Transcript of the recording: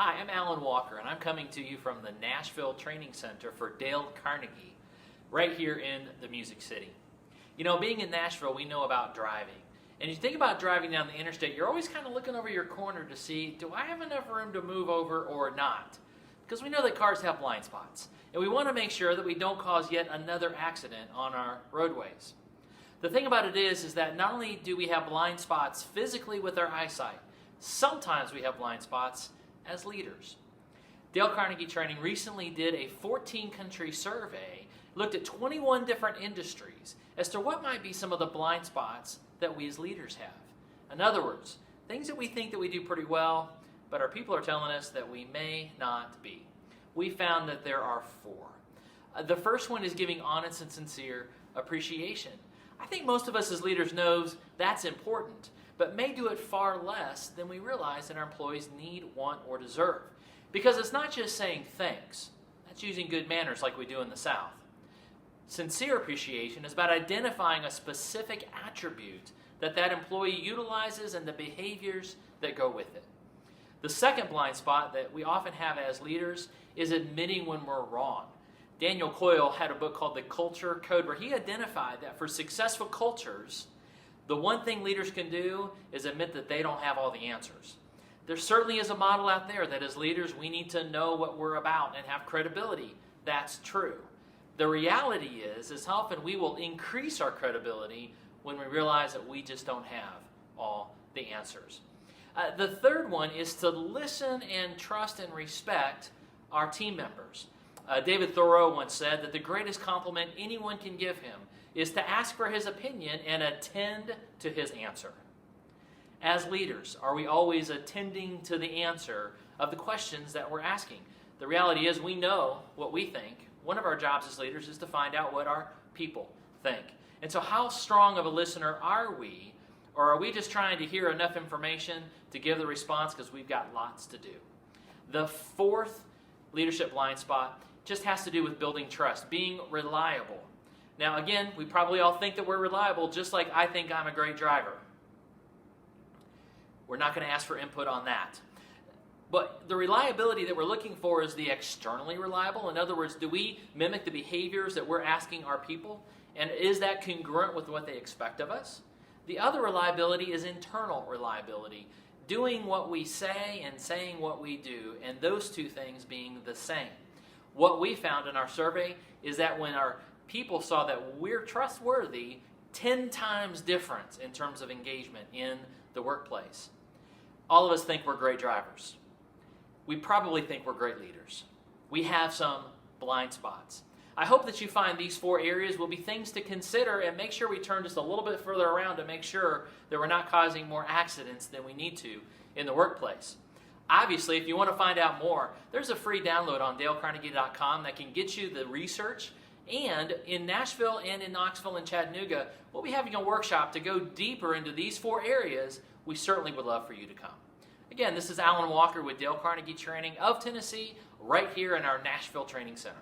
Hi, I'm Allyn Walker, and I'm coming to you from the Nashville Training Center for Dale Carnegie, right here in the Music City. You know, being in Nashville, we know about driving. And you think about driving down the interstate, you're always kind of looking over your corner to see, do I have enough room to move over or not? Because we know that cars have blind spots, and we want to make sure that we don't cause yet another accident on our roadways. The thing about it is that not only do we have blind spots physically with our eyesight, sometimes we have blind spots as leaders. Dale Carnegie Training recently did a 14-country survey, looked at 21 different industries as to what might be some of the blind spots that we as leaders have. In other words, things that we think that we do pretty well, but our people are telling us that we may not be. We found that there are 4. The first one is giving honest and sincere appreciation. I think most of us as leaders knows that's important, but may do it far less than we realize that our employees need, want, or deserve. Because it's not just saying thanks. That's using good manners like we do in the South. Sincere appreciation is about identifying a specific attribute that employee utilizes and the behaviors that go with it. The second blind spot that we often have as leaders is admitting when we're wrong. Daniel Coyle had a book called The Culture Code where he identified that for successful cultures, the one thing leaders can do is admit that they don't have all the answers. There certainly is a model out there that as leaders we need to know what we're about and have credibility. That's true. The reality is often we will increase our credibility when we realize that we just don't have all the answers. The third one is to listen and trust and respect our team members. David Thoreau once said that the greatest compliment anyone can give him is to ask for his opinion and attend to his answer. As leaders, are we always attending to the answer of the questions that we're asking? The reality is we know what we think. One of our jobs as leaders is to find out what our people think. And so how strong of a listener are we? Or are we just trying to hear enough information to give the response because we've got lots to do? The fourth leadership blind spot just has to do with building trust, being reliable. Now again, we probably all think that we're reliable, just like I think I'm a great driver. We're not going to ask for input on that. But the reliability that we're looking for is the externally reliable. In other words, do we mimic the behaviors that we're asking our people? And is that congruent with what they expect of us? The other reliability is internal reliability, doing what we say and saying what we do, and those two things being the same. What we found in our survey is that when our people saw that we're trustworthy, 10 times difference in terms of engagement in the workplace. All of us think we're great drivers. We probably think we're great leaders. We have some blind spots. I hope that you find these 4 areas will be things to consider and make sure we turn just a little bit further around to make sure that we're not causing more accidents than we need to in the workplace. Obviously, if you want to find out more, there's a free download on dalecarnegie.com that can get you the research. And in Nashville and in Knoxville and Chattanooga, we'll be having a workshop to go deeper into these 4 areas. We certainly would love for you to come. Again, this is Allyn Walker with Dale Carnegie Training of Tennessee, right here in our Nashville Training Center.